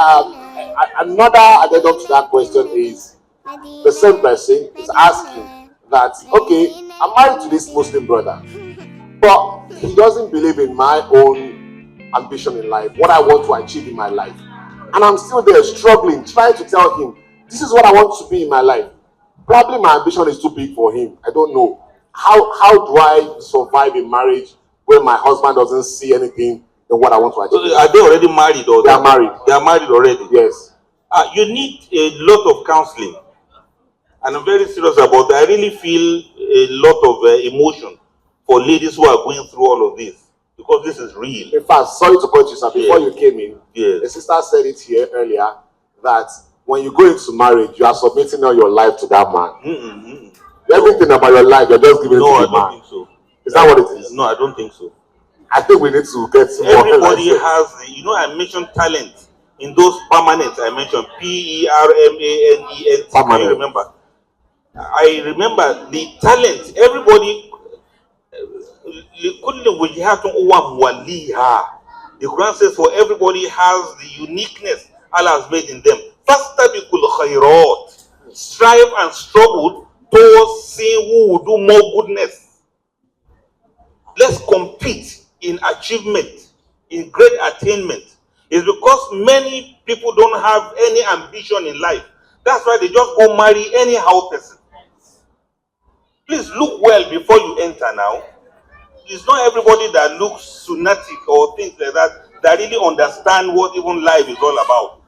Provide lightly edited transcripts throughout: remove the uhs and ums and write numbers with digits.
Another addendum to that question is the same person is asking that, okay, I'm married to this Muslim brother, but he doesn't believe in my own ambition in life, what I want to achieve in my life. And I'm still there struggling, trying to tell him, this is what I want to be in my life. Probably my ambition is too big for him. I don't know. How do I survive in marriage when my husband doesn't see anything in what I want to achieve? So are they already married? Or they are married. They are married already? Yes. You need a lot of counseling. And I'm very serious about that. I really feel a lot of emotion for ladies who are going through all of this, because this is real. In fact, sorry to cut you, sir, before you came in, yes, the sister said it here earlier that when you go into marriage, you are submitting all your life to that man. Everything about your life, you're just giving it to the man. No, I don't think so. Is that what it is? No, I don't think so. I think we need to get more. Everybody has, I mentioned talent in those permanent. I mentioned PERMANENT. Permanent. I remember. I remember the talent. Everybody. The Quran says for everybody has the uniqueness Allah has made in them. Strive and struggle towards seeing who will do more goodness. Let's compete in achievement, in great attainment. It's because many people don't have any ambition in life. That's why they just go marry anyhow person. Please look well before you enter now. It's not everybody that looks sunnatic or things like that that really understand what even life is all about.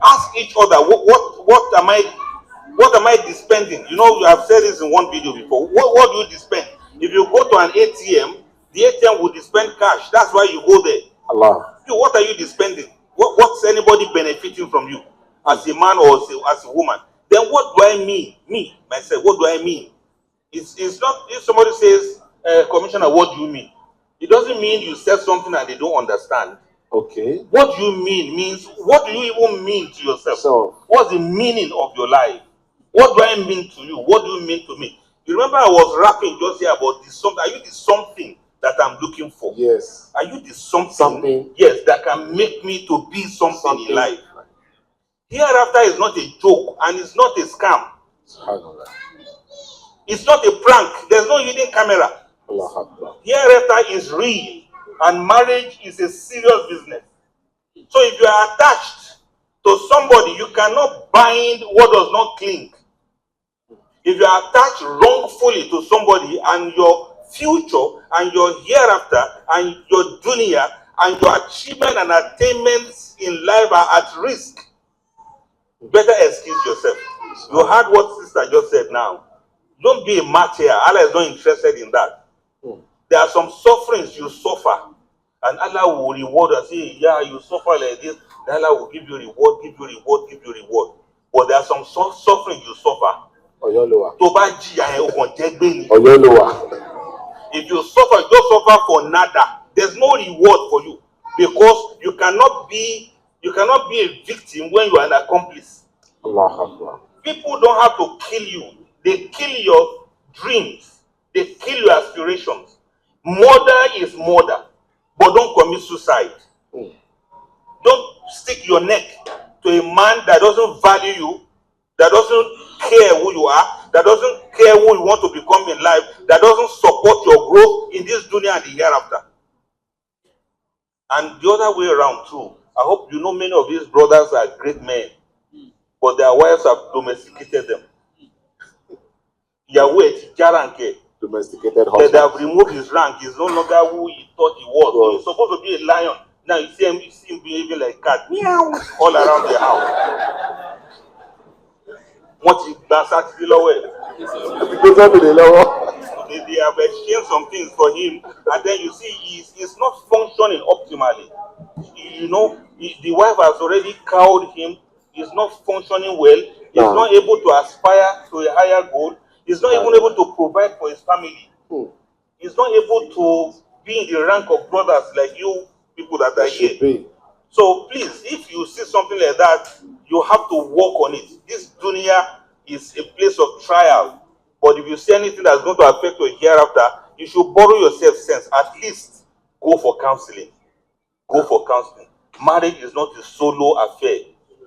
Ask each other, what am I dispensing? You know, I've said this in one video before. What do you dispense? If you go to an ATM, the ATM will dispense cash. That's why you go there. Allah. What are you dispensing? What's anybody benefiting from you as a man or as a woman? Then what do I mean? Me, myself, what do I mean? It's not, if somebody says, Commissioner, what do you mean? It doesn't mean you said something and they don't understand. Okay. What do you mean means, what do you even mean to yourself? So, what's the meaning of your life? What do I mean to you? What do you mean to me? You remember I was rapping just here about this something. Are you the something that I'm looking for? Yes. Are you the something? Yes, that can make me to be something in life. Hereafter is not a joke and it's not a scam. It's not a prank. There's no hidden camera. Hereafter is real, and marriage is a serious business. So if you are attached to somebody, you cannot bind what does not cling. If you are attached wrongfully to somebody and your future and your hereafter and your dunya and your achievement and attainments in life are at risk, better excuse yourself. You heard what sister just said now. Don't be a martyr. Allah is not interested in that. There are some sufferings you suffer, and Allah will reward us. Say, yeah, you suffer like this, Allah will give you reward, give you reward, give you reward. But there are some suffering you suffer. If you suffer, you don't suffer for nada. There's no reward for you, because you cannot be a victim when you are an accomplice. People don't have to kill you. They kill your dreams. They kill your aspirations. Murder is murder, but don't commit suicide. Don't stick your neck to a man that doesn't value you, that doesn't care who you are, that doesn't care who you want to become in life, that doesn't support your growth in this dunya and the hereafter. And the other way around too. I hope you know many of these brothers are great men, but their wives have domesticated them. Yahweh, Jaranke. Domesticated husband. They have removed his rank. He's no longer who he thought he was. He's supposed to be a lion. Now you see him behaving like cat. Meow. All around the house. What he does actually lower. They have exchanged some things for him, and then you see he's not functioning optimally. You know, the wife has already cowed him. He's not functioning well. He's not able to aspire to a higher goal. He's not even able to provide for his family. He's not able to be in the rank of brothers like you people that are here. So please, if you see something like that, you have to work on it. This dunya is a place of trial. But if you see anything that's going to affect your hereafter, you should borrow yourself sense. At least go for counseling. Go for counseling. Marriage is not a solo affair.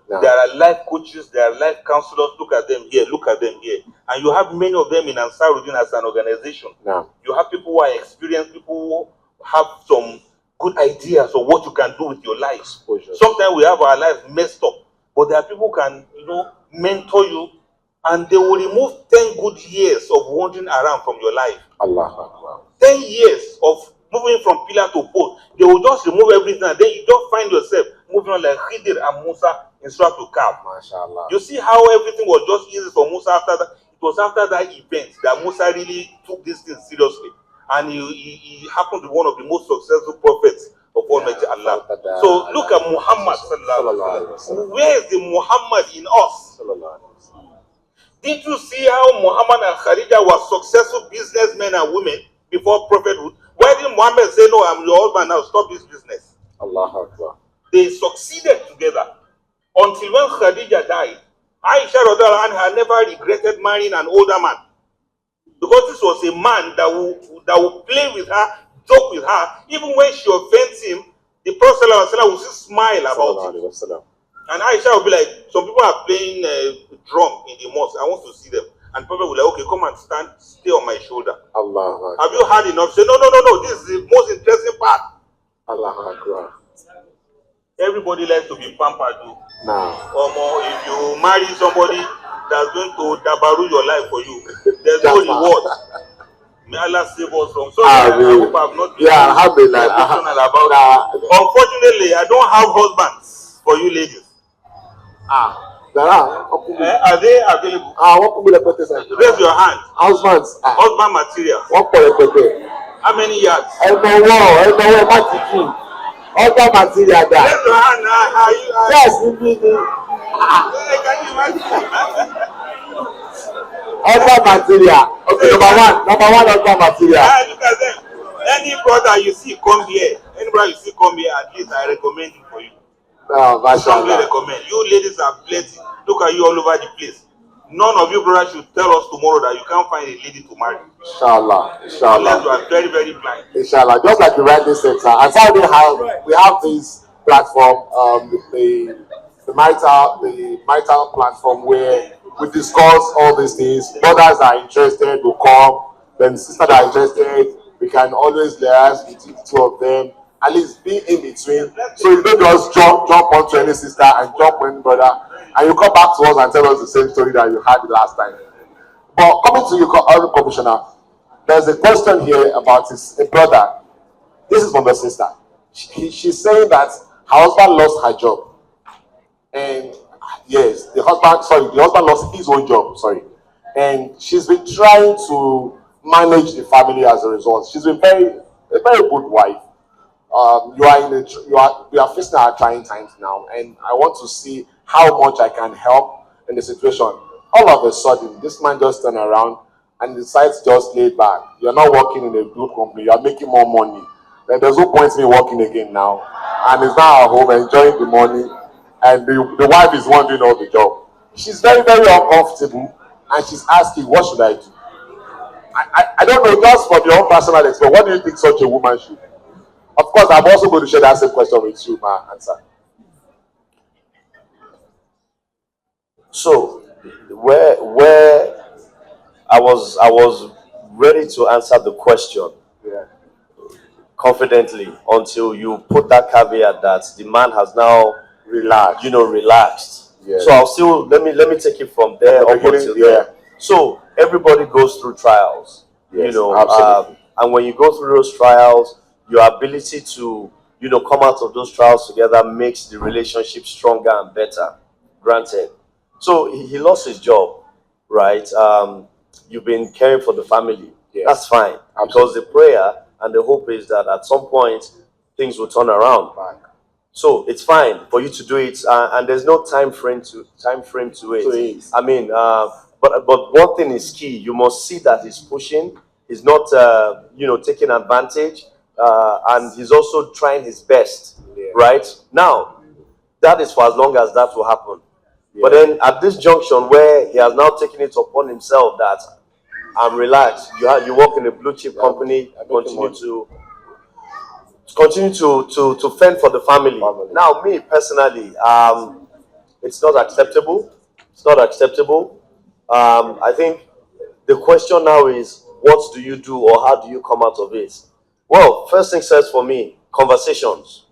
No. There are life coaches, there are life counselors. Look at them here, look at them here. And you have many of them in Ansar-ud-Deen as an organization. No. You have people who are experienced, people who have some good ideas of what you can do with your life. Exposure. Sometimes we have our lives messed up, but there are people who can, mentor you, and they will remove 10 good years of wandering around from your life. Allah. 10 years of moving from pillar to post. They will just remove everything, and then you just find yourself moving on like Khidir and Musa in Surah to Kaf. MashaAllah. You see how everything was just easy for Musa after that. It was after that event that Musa really took this thing seriously. And he happened to be one of the most successful prophets of Almighty Allah. So look at Muhammad. Where is the Muhammad in us? Did you see how Muhammad and Khadija were successful businessmen and women before prophethood? Why didn't Muhammad say, no, I'm your husband now, stop this business? Allah Akbar. They succeeded together until when Khadija died. Aisha Radhiallahu anha never regretted marrying an older man, because this was a man that will play with her, joke with her. Even when she offends him, the Prophet ﷺ will still smile about it. And Aisha will be like, some people are playing drum in the mosque, I want to see them. And Prophet will be like, okay, come and stay on my shoulder. Allah. Have you had enough? Say, no, this is the most interesting part. Allah Akbar. Everybody likes to be pampered too. Nah. Or more, if you marry somebody that's going to dabaru your life for you, there's no reward. May Allah save us from. So I hope I've not been emotional about it. Unfortunately, I don't have husbands for you ladies. There are. Are they available? Raise your hand. Husbands. Husband material. How many yards? Other material there. Raise your hand now. Yes, Can you imagine? other material. Okay, number one other material. Look at them. Any brother you see come here, at least I recommend him for you. Strongly recommend. You ladies are plenty. Look at you all over the place. None of you brothers should tell us tomorrow that you can't find a lady to marry. Inshallah. Unless you are very, very blind. Inshallah. Just like the rightly said, sir. And so we have this platform, the marital platform, where we discuss all these things. Brothers are interested, will come. Then sisters are interested. We can always liaise between the two of them. At least be in between. So you don't just jump onto any sister and jump on any brother, and you come back to us and tell us the same story that you had the last time. But coming to you, Commissioner, there's a question here about a brother. This is from the sister. She's saying that her husband lost her job. And yes, the husband lost his own job, and she's been trying to manage the family as a result. She's been a very good wife. We are facing our trying times now, and I want to see how much I can help in the situation. All of a sudden, this man just turned around and decides to just lay back. You're not working in a good company, you're making more money. Then there's no point in me working again now. And he's now at home enjoying the money, and the wife is one doing all the job. She's very, very uncomfortable, and she's asking, what should I do? I don't know, just from your own personal experience, what do you think such a woman should do? Of course, I'm also going to share that same question with you, my answer. So, where I was ready to answer the question confidently until you put that caveat that the man has now relaxed. Yeah. So I'll still let me take it from there up until there. So everybody goes through trials, Yes, absolutely. and when you go through those trials, your ability to come out of those trials together makes the relationship stronger and better. Granted. So he lost his job, right? You've been caring for the family. Yes. That's fine. Absolutely. Because the prayer and the hope is that at some point things will turn around. Back. So it's fine for you to do it, and there's no time frame to it. I mean, but one thing is key. You must see that he's pushing. He's not, taking advantage, and he's also trying his best. Yeah. Right now, that is for as long as that will happen. Yeah. But then at this junction where he has now taken it upon himself that I'm relaxed. You work in a blue chip company. Continue continue to fend for the family. Now, me personally, it's not acceptable. It's not acceptable. I think the question now is, what do you do or how do you come out of it? Well, first thing says for me, conversations,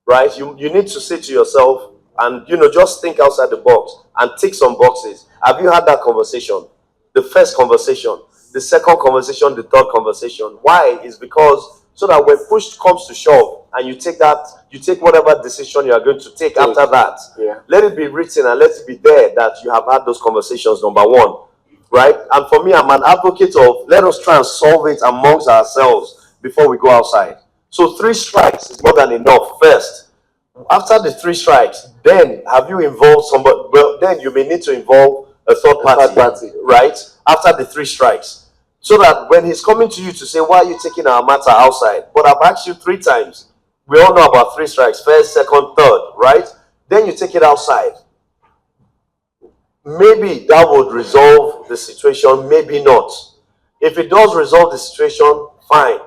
right? You need to say to yourself and, just think outside the box and tick some boxes. Have you had that conversation? The first conversation, the second conversation, the third conversation. Why? Is because so that when push comes to shove and you take whatever decision you are going to take after that, let it be written and let it be there that you have had those conversations, number one, right? And for me, I'm an advocate of let us try and solve it amongst ourselves before we go outside. So 3 strikes is more than enough first. After the 3 strikes, then have you involved somebody? Well, then you may need to involve a third party, right? After the 3 strikes. So that when he's coming to you to say, why are you taking our matter outside? But I've asked you 3 times. We all know about 3 strikes, first, second, third, right? Then you take it outside. Maybe that would resolve the situation, maybe not. If it does resolve the situation, fine.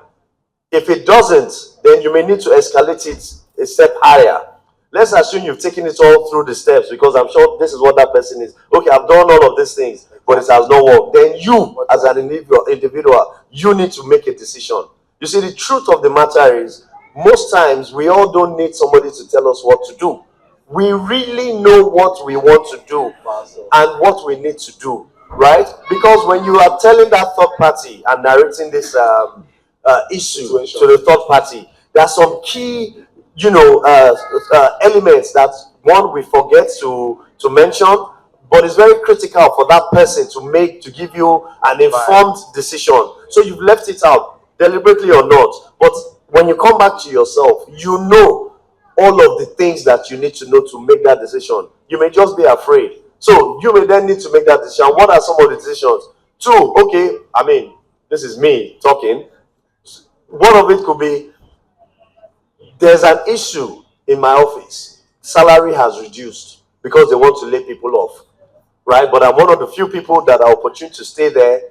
If it doesn't, then you may need to escalate it a step higher. Let's assume you've taken it all through the steps, because I'm sure this is what that person is. Okay, I've done all of these things, but it has not worked. Then you, as an individual, you need to make a decision. You see, the truth of the matter is, most times we all don't need somebody to tell us what to do. We really know what we want to do and what we need to do, right? Because when you are telling that third party and narrating this issue to the third party, there are some key, elements that one we forget to mention, but it's very critical for that person to give you an informed decision. So you've left it out, deliberately or not. But when you come back to yourself, you know all of the things that you need to know to make that decision. You may just be afraid. So you may then need to make that decision. What are some of the decisions? 2, okay, I mean, this is me talking. One of it could be, there's an issue in my office. Salary has reduced because they want to lay people off, right? But I'm one of the few people that are opportune to stay there.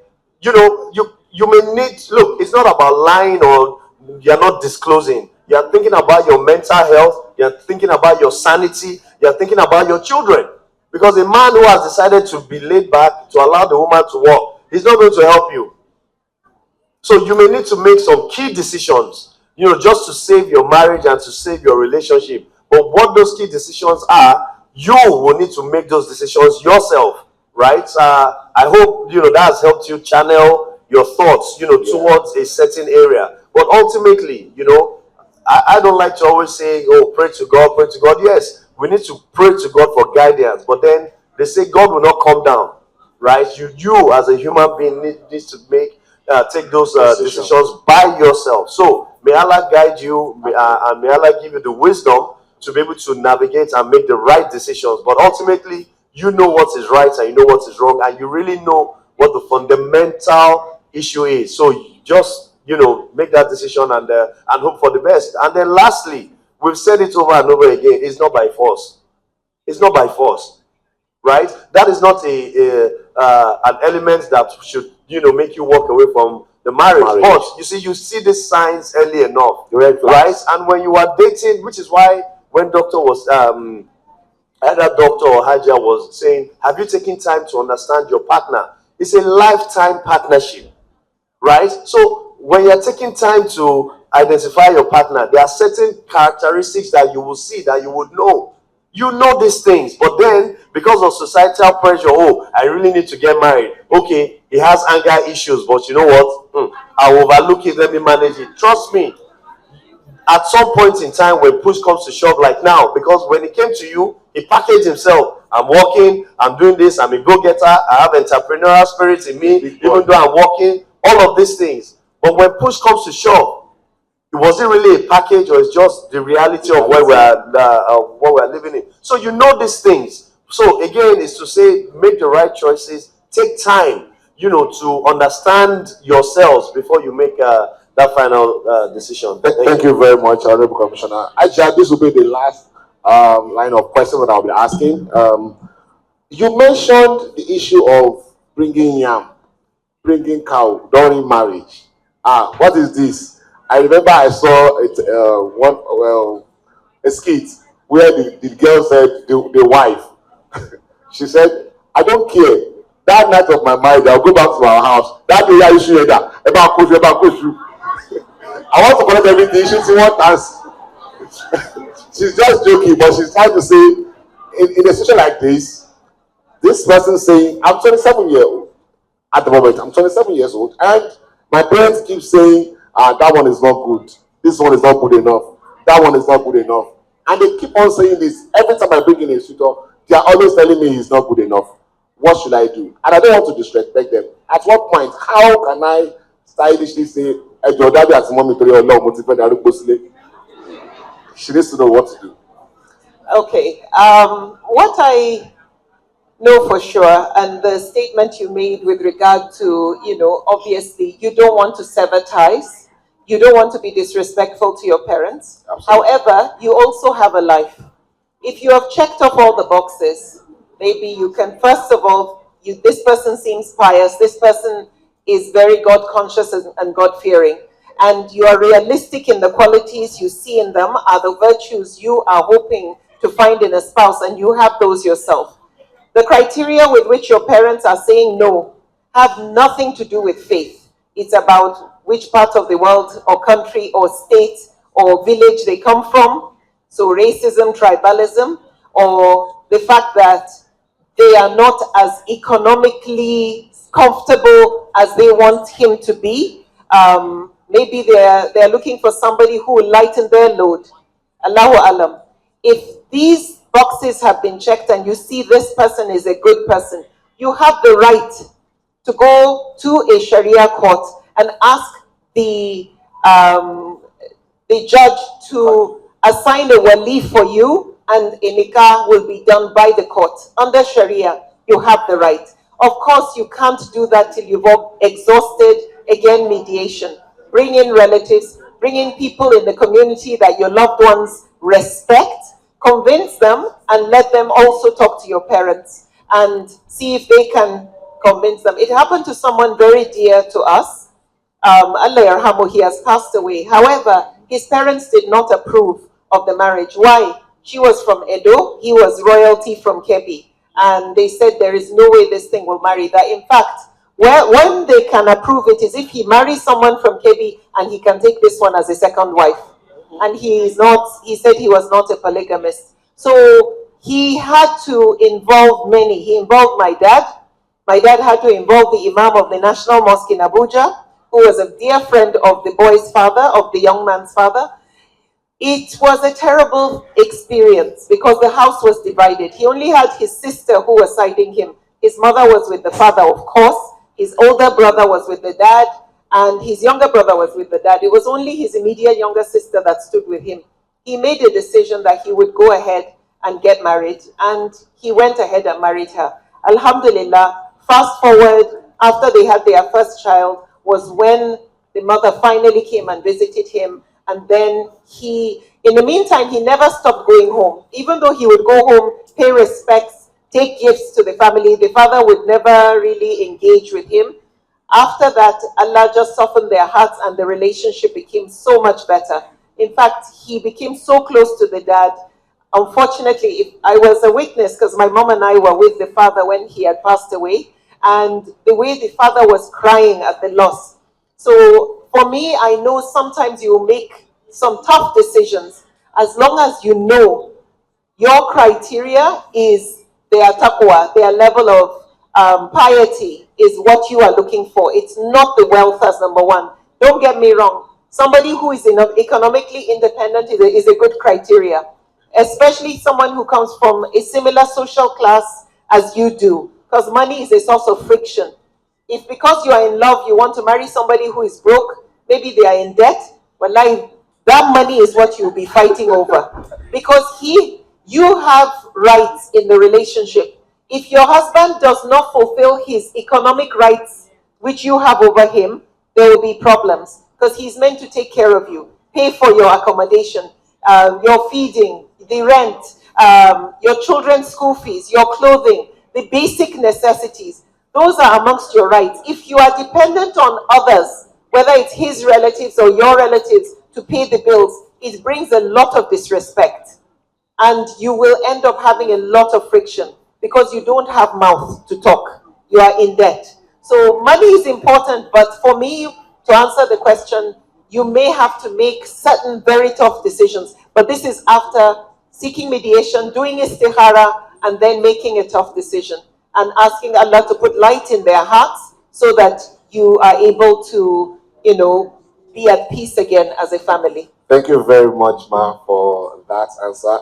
You may need, look, it's not about lying or you're not disclosing. You're thinking about your mental health. You're thinking about your sanity. You're thinking about your children. Because a man who has decided to be laid back, to allow the woman to work, he's not going to help you. So you may need to make some key decisions, just to save your marriage and to save your relationship. But what those key decisions are, you will need to make those decisions yourself, right? I hope, that has helped you channel your thoughts, towards a certain area. But ultimately, I don't like to always say, oh, pray to God, pray to God. Yes, we need to pray to God for guidance. But then they say God will not come down, right? You as a human being needs to take those decisions by yourself. So may Allah guide you and may Allah give you the wisdom to be able to navigate and make the right decisions. But ultimately, you know what is right and you know what is wrong, and you really know what the fundamental issue is. So you just make that decision and hope for the best. And then lastly, we've said it over and over again, it's not by force. It's not by force, right? That is not an element that should make you walk away from the marriage. But you see these signs early enough, right? And when you are dating, which is why when doctor was either doctor or Hajia was saying, have you taken time to understand your partner? It's a lifetime partnership, right? So when you're taking time to identify your partner, there are certain characteristics that you will see, that you would know. You know these things, but then because of societal pressure, oh, I really need to get married. Okay, he has anger issues, but you know what? I'll overlook it, let me manage it. Trust me, at some point in time when push comes to shove, like now, because when he came to you, he packaged himself. I'm working, I'm doing this, I'm a go-getter, I have entrepreneurial spirit in me, even though I'm working, all of these things. But when push comes to shove, was it really a package, or it's just the reality of where what we're living in? So you know these things. So again, is to say, make the right choices, take time, to understand yourselves before you make that final decision. Thank you very much, Honorable Commissioner. Actually, this will be the last line of questions that I'll be asking. You mentioned the issue of bringing yam, bringing cow during marriage. What is this? I remember I saw it a skit where the girl said the wife, she said, I don't care. That night of my marriage, I'll go back to our house. That day I issue that about push you. I want to collect everything. She's one dance. She's just joking, but she's trying to say in a situation like this person saying, I'm 27 years old at the moment. I'm 27 years old, and my parents keep saying, that one is not good. This one is not good enough. That one is not good enough. And they keep on saying this. Every time I bring in a tutor, they are always telling me he's not good enough. What should I do? And I don't want to disrespect them. At what point, how can I stylishly say, she needs to know what to do. Okay. What I know for sure, and the statement you made with regard to, obviously, you don't want to sever ties. You don't want to be disrespectful to your parents. Absolutely. However, you also have a life. If you have checked off all the boxes, maybe you can, first of all, this person seems pious, this person is very God conscious and God fearing, and you are realistic in the qualities you see in them are the virtues you are hoping to find in a spouse, and you have those yourself. The criteria with which your parents are saying no have nothing to do with faith. It's about which part of the world or country or state or village they come from. So racism, tribalism, or the fact that they are not as economically comfortable as they want him to be. Maybe they're looking for somebody who will lighten their load. Allahu Alam. If these boxes have been checked and you see this person is a good person, you have the right to go to a Sharia court and ask the judge to assign a wali for you, and a nikah will be done by the court. Under Sharia, you have the right. Of course, you can't do that till you've exhausted, again, mediation. Bring in relatives, bring in people in the community that your loved ones respect, convince them, and let them also talk to your parents and see if they can convince them. It happened to someone very dear to us. Allah yarhamu, he has passed away. However, his parents did not approve of the marriage. Why? She was from Edo, he was royalty from Kebbi. And they said there is no way this thing will marry. That in fact, when they can approve it is if he marries someone from Kebbi and he can take this one as a second wife. And he said he was not a polygamist. So he had to involve many. He involved my dad. My dad had to involve the Imam of the National Mosque in Abuja, who was a dear friend of the boy's father, of the young man's father. It was a terrible experience because the house was divided. He only had his sister who was siding him. His mother was with the father, of course. His older brother was with the dad, and his younger brother was with the dad. It was only his immediate younger sister that stood with him. He made a decision that he would go ahead and get married, and he went ahead and married her. Alhamdulillah, fast forward, after they had their first child, was when the mother finally came and visited him. And then in the meantime, he never stopped going home. Even though he would go home, pay respects, take gifts to the family, the father would never really engage with him. After that, Allah just softened their hearts and the relationship became so much better. In fact, he became so close to the dad. Unfortunately, I was a witness because my mom and I were with the father when he had passed away. And the way the father was crying at the loss. So for me, I know sometimes you will make some tough decisions as long as you know your criteria is their taqwa, their level of piety is what you are looking for. It's not the wealth as number one. Don't get me wrong. Somebody who is economically independent is a good criteria, especially someone who comes from a similar social class as you do, because money is a source of friction. If because you are in love, you want to marry somebody who is broke, maybe they are in debt, but like that money is what you'll be fighting over. Because you have rights in the relationship. If your husband does not fulfill his economic rights, which you have over him, there will be problems. Because he's meant to take care of you, pay for your accommodation, your feeding, the rent, your children's school fees, your clothing, the basic necessities. Those are amongst your rights. If you are dependent on others, whether it's his relatives or your relatives, to pay the bills, it brings a lot of disrespect. And you will end up having a lot of friction because you don't have mouth to talk. You are in debt. So money is important, but for me, to answer the question, you may have to make certain very tough decisions. But this is after seeking mediation, doing istihara, and then making a tough decision and asking Allah to put light in their hearts so that you are able to, be at peace again as a family. Thank you very much, Ma, for that answer.